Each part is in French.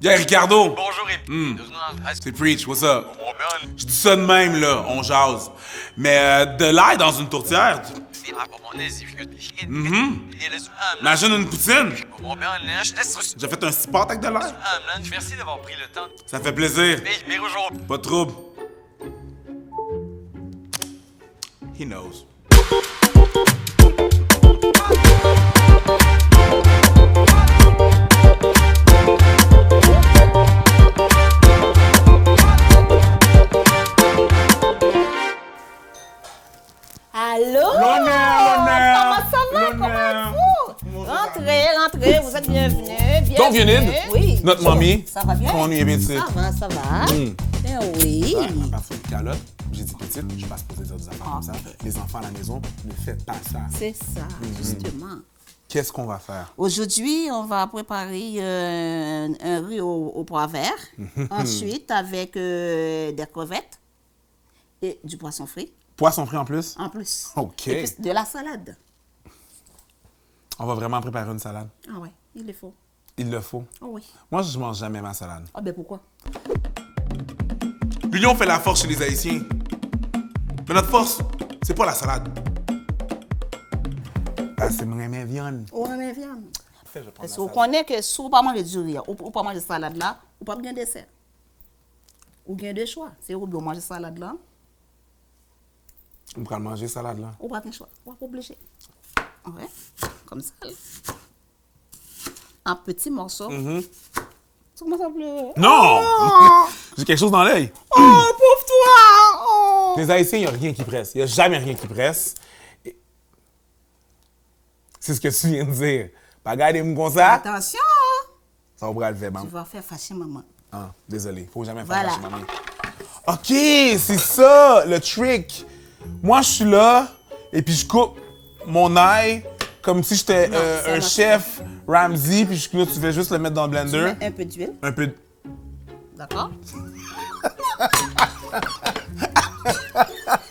Yeah, Ricardo! Bonjour et C'est Preach, what's up? Je dis ça de même, là, on jase. Mais de l'ail dans une tourtière, imagine une poutine. J'ai fait un spot avec de l'ail. Merci d'avoir pris le temps. Ça fait plaisir. Mais aujourd'hui, Pas de trouble. He knows. Allô? L'honneur! Comment ça va? Comment vous? Rentrez, vous êtes bienvenus. Donc, Yonid, Oui. notre mamie, Ça va bien? comment on y est bien ici? Ça va. Ben oui. À partir de calotte, j'ai dit petite, je passe pour dire des affaires comme ça. Les enfants à la maison, ne faites pas ça. C'est ça, justement. Qu'est-ce qu'on va faire? Aujourd'hui, on va préparer un riz au pois vert. Ensuite, avec des crevettes et du poisson frit. Poisson frit en plus? En plus. OK. Et puis de la salade. On va vraiment préparer une salade. Ah ouais, il le faut. Il le faut. Oh oui. Moi, je mange jamais ma salade. Ah ben pourquoi? L'union fait la force chez les Haïtiens. Mais notre force, c'est pas la salade. Ah, c'est mon aimé viande. Oh, mais viande. Je vais prendre Parce la qu'on salade. connaît que si vous ne pas manger du riz, ou pas manger salade là, ou pas bien dessert. Ou bien deux choix. C'est ou bien manger salade là, On pourra manger salade là. ou pas bien choix. Ou pas obligé. Ouais, comme ça. Là. Un petit morceau. Tu commences à pleurer. Non! Oh, J'ai quelque chose dans l'œil. oh pauvre toi! Oh. Les Haïtiens, il n'y a rien qui presse. Il n'y a jamais rien qui presse. Et c'est ce que tu viens de dire. Pas regardez-moi comme ça. Attention! Ça va le faire, Tu maman. vas faire fâcher maman. Ah, désolé. Faut jamais faire Voilà. fâcher maman. OK, c'est ça, le trick. Moi, je suis là, et puis je coupe mon ail comme si j'étais Non, ça un marche chef Ramsay, puis là, tu fais juste le mettre dans le Tu blender. mets un peu d'huile, Un peu de... d'accord?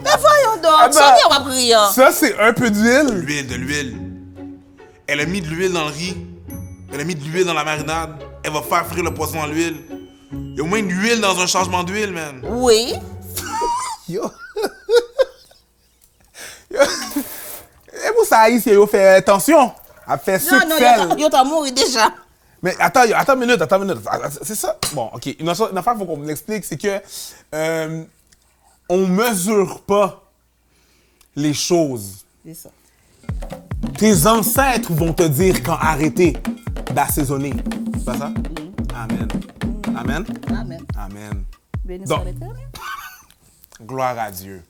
Mais voyons donc, ça vient, on va prier. Ça, c'est un peu d'huile. De l'huile. Elle a mis de l'huile dans le riz. Elle a mis de l'huile dans la marinade. Elle va faire frire le poisson dans l'huile. Il y a au moins de l'huile dans un changement d'huile, man. Oui. Yo. Yo. Et pour ça, ici, il fait attention. Elle fait sucre, sel. Yo t'as mouru déjà. Mais attends une minute. C'est ça? Bon, OK. Une affaire qu'il faut qu'on me l'explique, c'est que on mesure pas les choses. C'est ça. Tes ancêtres vont te dire quand arrêter d'assaisonner. C'est pas ça? Amen. Amen? Amen. Amen. Béni Donc. soit l'Éternel. Gloire à Dieu.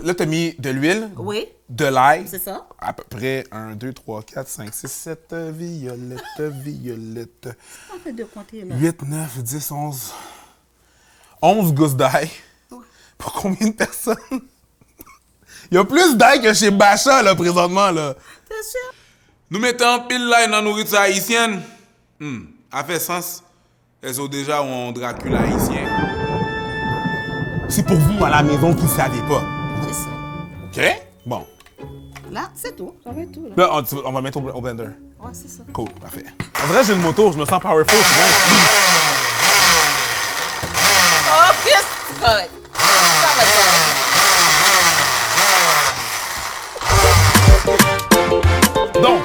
Là, t'as mis de l'huile, Oui, de l'ail. c'est ça. À peu près 1, 2, 3, 4, 5, 6, 7 violettes. On fait deux compter là. 8, 9, 10, 11. 11 gousses d'ail. Ouais. Pour combien de personnes? Il y a plus d'ail que chez Bacha, là, présentement, là. T'es sûr? Nous mettons pile là dans la nourriture haïtienne. A fait sens. Elles ont déjà un Dracula haïtien. C'est pour vous, à la maison, qui ne savez pas. C'est ça. OK? Bon. Là, c'est tout. Ça va être tout là. Là, on va mettre au blender. Ouais, c'est ça. Cool, parfait. En vrai, j'ai une moto, je me sens powerful, c'est bon. Ok, c'est correct. Ça va être Donc,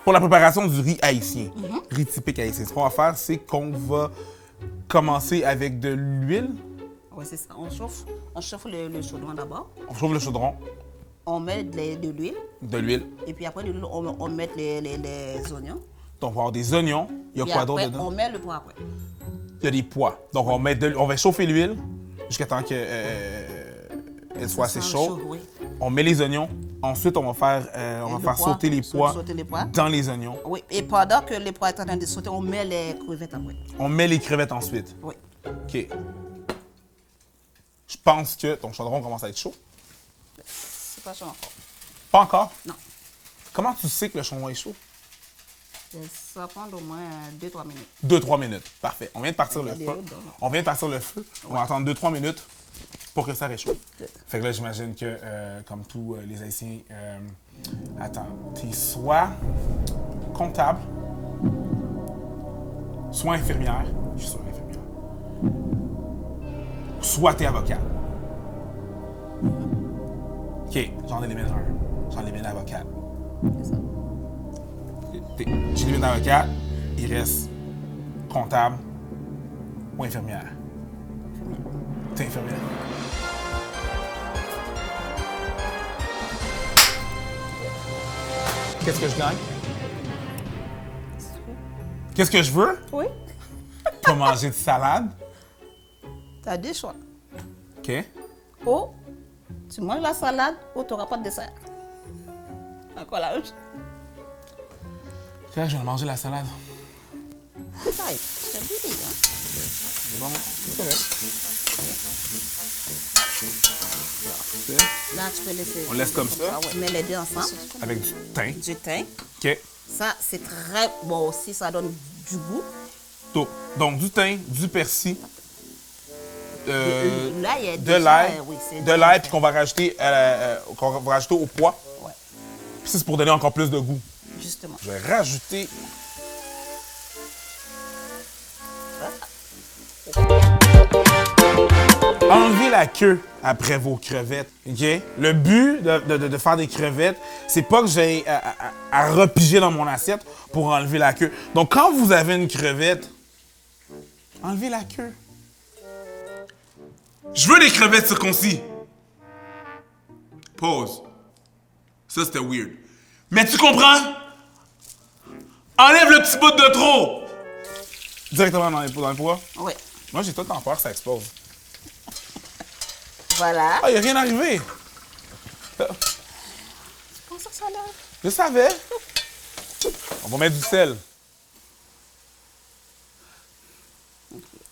pour la préparation du riz haïtien, riz typique haïtien, ce qu'on va faire, c'est qu'on va commencer avec de l'huile. ouais, c'est ça. On chauffe le chaudron d'abord. On chauffe le chaudron, On met de l'huile. de l'huile. Et puis après, de l'huile, on met les oignons. Donc, on va avoir des oignons. Il y a Puis quoi d'autre après, dedans? on met le poivre après. Il y a des pois. Donc, on va chauffer l'huile jusqu'à temps qu'elle soit assez Ça sent chaude. chaud, oui. On met les oignons. Ensuite, on va faire Le pois, sauter les pois sauter les pois. dans les oignons. Oui, et pendant que les pois sont en train de sauter, on met les crevettes après. On met les crevettes ensuite. Oui. OK. Je pense que ton chaudron commence à être chaud. C'est pas chaud encore. Pas encore? Non. Comment tu sais que le chaudron est chaud? Ça va prendre au moins 2-3 minutes. 2-3 minutes. Parfait. On vient de partir le Il y feu. a des hauts, On vient de partir le feu. On va attendre 2-3 minutes pour que ça réchauffe. Good. Fait que là, j'imagine que, comme tous les Haïtiens, attends, t'es soit comptable, soit infirmière, je suis sûr infirmière, soit t'es avocate. OK, j'en élimine un. J'en élimine avocate. C'est ça. J'élimine avocate, il reste comptable ou infirmière. T'es infirmière. Qu'est-ce que je gagne? Qu'est-ce que je veux? Oui. Pas manger de salade. Tu as deux choix. OK. Ou tu manges la salade ou tu n'auras pas de dessert. Encore la route. OK, je vais manger la salade. C'est ça, c'est bien. C'est bon, c'est correct. Là, tu peux laisser. On laisse comme ça? Ah ouais, mets les deux ensemble. Avec du thym. Du thym. OK. Ça, c'est très bon aussi. Ça donne du goût. Donc, du thym, du persil, Là, il y a de déjà, l'ail, oui, c'est de déjà l'ail, fait. puis qu'on va rajouter au pois. Ouais, Puis ça, c'est pour donner encore plus de goût. justement. Je vais rajouter. Enlevez la queue après vos crevettes, OK? Le but de faire des crevettes, c'est pas que j'ai à repiger dans mon assiette pour enlever la queue. Donc, quand vous avez une crevette, enlevez la queue. Je veux des crevettes circoncis. Pause. Ça, c'était weird. Mais tu comprends? Enlève le petit bout de trop. Directement dans le poids. Oui. Moi, j'ai tout le temps peur que ça explose. Voilà. Ah, il a rien arrivé. Comment ça, ça là? Je savais. On va mettre du sel.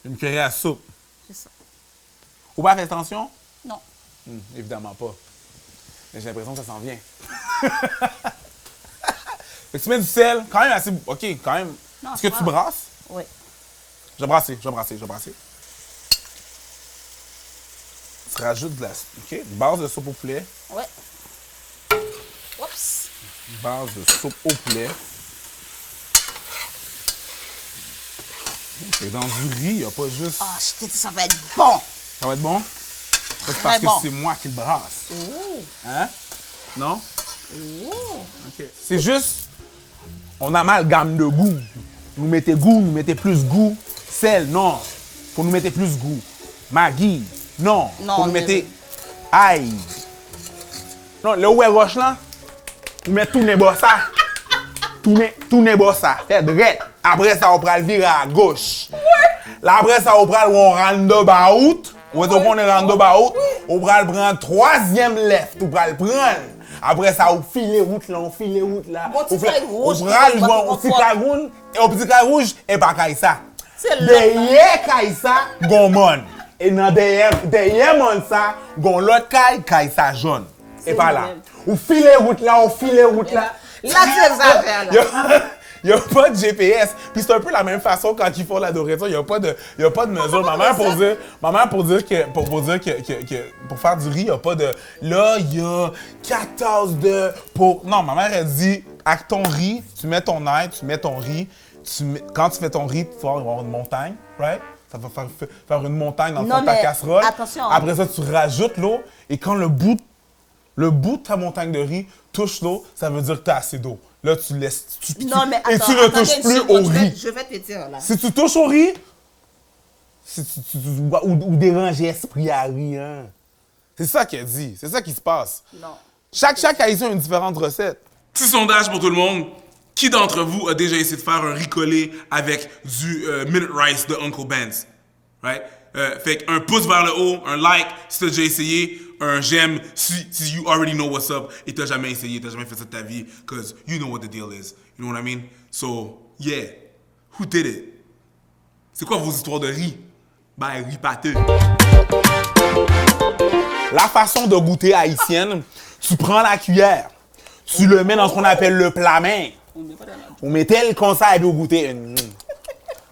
Une cuillerée à soupe. C'est ça. Faut pas faire attention? Non. Évidemment pas. Mais j'ai l'impression que ça s'en vient. Fait que tu mets du sel, quand même assez... OK, quand même. Non, Est-ce que c'est tu pas- brasses? Oui. Je vais brasser. Tu rajoutes de la... OK, une base de soupe au poulet. Oui. Oups. Une base de soupe au poulet. Et dans du riz, il n'y a pas juste... Ah, je t'ai dit, ça va être bon. Ça va être bon? Ça, c'est parce Très que bon. c'est moi qui le brasse. Oh. Hein? Non? Oh. OK. C'est juste... On amalgame de goût. Nous mettez goût, nous mettez plus goût. Sel, non. Faut nous mettre plus goût. Maggi, non. Non, Faut nous mais- mettre ail. Non, le ouais roche là, nous mettons tout les bossa. Tout les bossa. Fait droite. Après ça, on prend le virer à gauche. Là, après ça, on prend le roundabout. On va prendre le roundabout. On prend le prendre troisième left. On prend le prendre. Après ça, on file les routes là, Bon, petit feuille rouge, On prend le on va bon, petit voir. feuille rouge, et au petit feuille rouge, et pas Kaïsa. C'est là. Derrière Kaïsa, gon mon. Et dans derrière mon ça, gon l'autre Kaïsa jaune. Et C'est pas le là. même. On file les routes là, on file les routes là. Là, tu les affaires, là. Il n'y a pas de GPS. Puis c'est un peu la même façon quand ils font la nourriture. Il n'y a pas de mesure. Ma mère pour dire que pour faire du riz, il n'y a pas de... Là, il y a 14 de... Non, ma mère, elle dit, avec ton riz, tu mets ton ail, tu mets ton riz. Quand tu fais ton riz, tu vas avoir une montagne, right? Ça va faire une montagne dans le Non, fond de ta mais casserole. attention. Après ça, tu rajoutes l'eau. Et quand le bout de ta montagne de riz touche l'eau, ça veut dire que tu as assez d'eau. Là, tu laisses. Non, mais et attends, tu ne attendez touches une plus seconde, au riz. Je vais te dire, là. Si tu touches au riz, ou déranger l'esprit à riz, hein. C'est ça qu'elle dit. C'est ça qui se passe. Non. Chaque haïtien a une différente recette. Petit sondage pour tout le monde. Qui d'entre vous a déjà essayé de faire un riz collé avec du Minute Rice de Uncle Ben's? Right? Fait qu'un pouce vers le haut, un like si t'as déjà essayé, un j'aime si you already know what's up et t'as jamais essayé, t'as jamais fait ça de ta vie, cause you know what the deal is. You know what I mean? So, yeah. Who did it? C'est quoi vos histoires de riz? Ben, riz pâteux. La façon de goûter haïtienne, tu prends la cuillère, tu le mets dans ce qu'on appelle le plat main. On met tel comme ça et puis on goûter.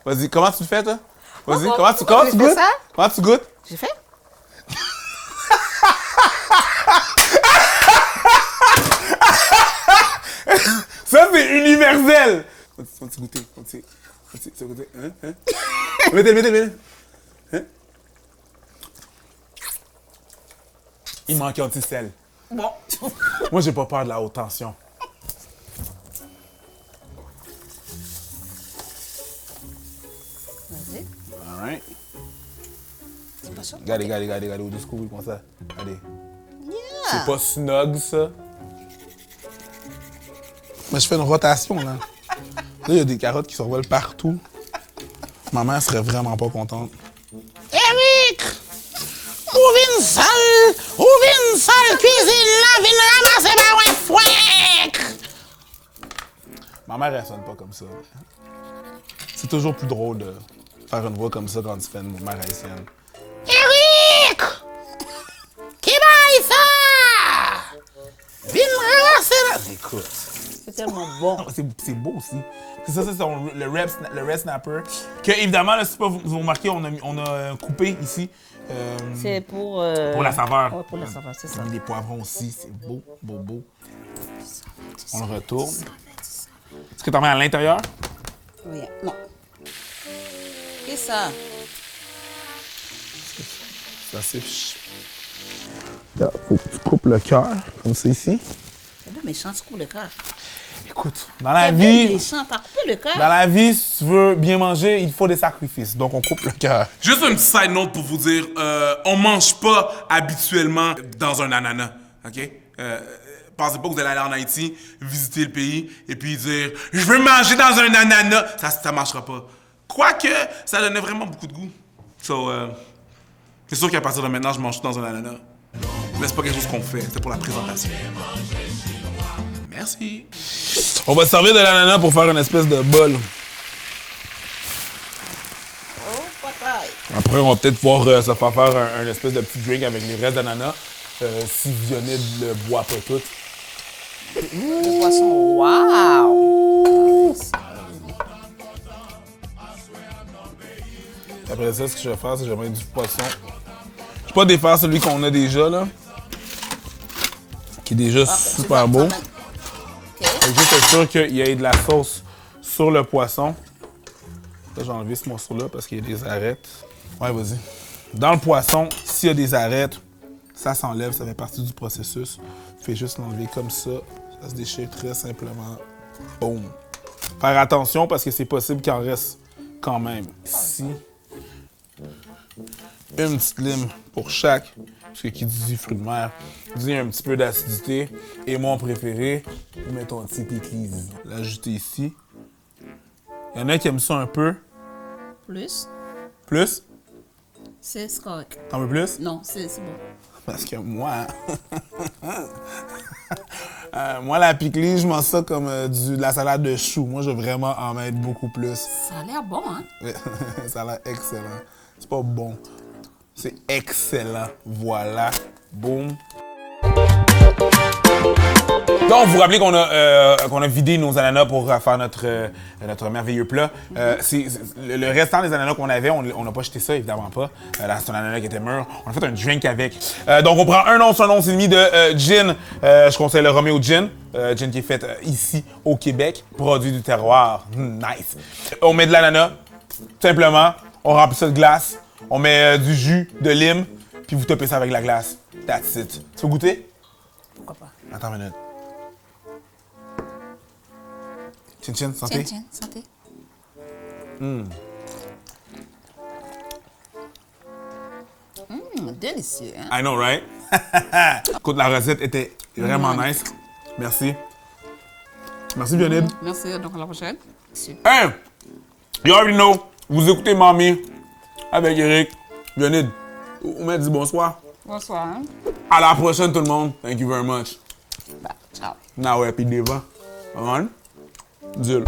Vas-y, comment tu le fais, toi? Vas-y, comment tu j'ai fait goûtes? ça? Comment tu goûtes? J'ai fait? Ça, c'est universel! Faut-tu goûter? C'est côté. Hein? Mettez. Hein? Il manque un petit sel. Bon. Moi, j'ai pas peur de la haute tension. Vas-y. Alright. C'est pas ça? Regardez, au discours, comme ça. Allez. Yeah. C'est pas snug, ça. Mais je fais une rotation, là. Là, il y a des carottes qui s'envolent partout. Ma mère serait vraiment pas contente. Eric! Ouvre une salle cuisine, là, viens ramasser ma fouet! Ma mère, elle sonne pas comme ça. C'est toujours plus drôle de faire une voix comme ça quand tu fais une mère haïtienne. Eric! Qui baille ça? Viens ramasser la... Écoute. C'est tellement bon. C'est beau aussi. C'est ça, c'est le red snapper. Que, évidemment, là, si vous remarquez, on a coupé ici. C'est pour la saveur. Ouais, pour la saveur, c'est ça. On a mis des poivrons aussi. C'est beau. On le retourne. Est-ce que t'en mets à l'intérieur? Oui. Non. Qu'est-ce que ça? C'est assez... Là, faut que tu coupes le cœur, comme ça ici. C'est bien méchant, tu coupes le cœur. Écoute, dans la vie... méchant, t'as coupé le cœur? Dans la vie, si tu veux bien manger, il faut des sacrifices. Donc, on coupe le cœur. Juste un petit side note pour vous dire, on mange pas habituellement dans un ananas, OK? Pensez pas que vous allez aller en Haïti, visiter le pays, et puis dire « Je veux manger dans un ananas ». Ça marchera pas. Quoique, ça donnait vraiment beaucoup de goût. So, c'est sûr qu'à partir de maintenant, je mange tout dans un ananas. Mais c'est pas quelque chose qu'on fait, c'est pour la présentation. Merci. On va se servir de l'ananas pour faire une espèce de bol. Oh, pataille. Après, on va peut-être pouvoir se faire un espèce de petit drink avec les restes d'ananas. Si Vionnet le boit pas tout. Le poisson, wow! Après ça, ce que je vais faire, c'est que je vais mettre du poisson. Je vais pas défaire celui qu'on a déjà, là. Qui est déjà super beau. Faut juste être sûr qu'il y ait de la sauce sur le poisson. Là, j'ai enlevé ce morceau-là parce qu'il y a des arêtes. Ouais, vas-y. Dans le poisson, s'il y a des arêtes, ça s'enlève, ça fait partie du processus. Fais juste l'enlever comme ça. Ça se déchire très simplement. Boum. Faire attention parce que c'est possible qu'il en reste quand même. Ici, une petite lime pour chaque. Parce que qui dit fruit de mer, dit un petit peu d'acidité. Et mon préféré, mettons un petit pickles. L'ajouter ici. Il y en a qui aiment ça un peu. Plus? Plus? C'est correct. T'en veux plus? Non, c'est bon. Parce que moi, moi la pickles, je mange ça comme de la salade de choux. Moi, je veux vraiment en mettre beaucoup plus. Ça a l'air bon, hein? Ça a l'air excellent. C'est pas bon. C'est excellent. Voilà. Boum. Donc, vous vous rappelez qu'on a vidé nos ananas pour faire notre merveilleux plat. Le restant des ananas qu'on avait, on n'a pas jeté ça, évidemment pas. Là, c'est un ananas qui était mûr. On a fait un drink avec. Donc, on prend un once et demi de gin. Je conseille le Romeo Gin. Gin qui est fait ici, au Québec. Produit du terroir. Nice. On met de l'ananas, simplement. On remplit ça de glace. On met du jus de lime. Puis vous topez ça avec la glace. That's it. Tu veux goûter? Pourquoi pas? Attends une minute. Chin, santé. Tiens, santé. Délicieux, hein? I know, right? Écoute, la recette était vraiment nice. Merci. Merci, Vionnet. Merci, donc à la prochaine. Hey! You already know. Vous écoutez Mamie avec Eric. Vionnet, on m'a dit bonsoir. Bonsoir, hein? À la prochaine, tout le monde. Thank you very much. Bah, ciao. Now, happy Deva. On? Dieu.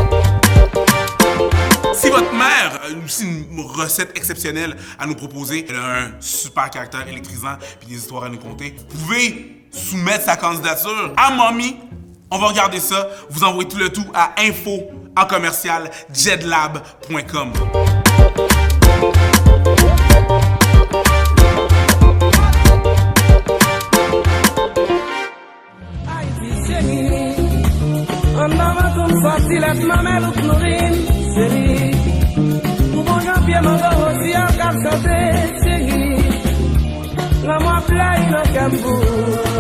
Si votre mère a aussi une recette exceptionnelle à nous proposer, elle a un super caractère électrisant et des histoires à nous conter, vous pouvez soumettre sa candidature à Mommy. On va regarder ça. Vous envoyez tout le tout à info@jedlab.com. Andava con fatti la mamma e lo kap sobe, chéri. La mwa play nan kambou.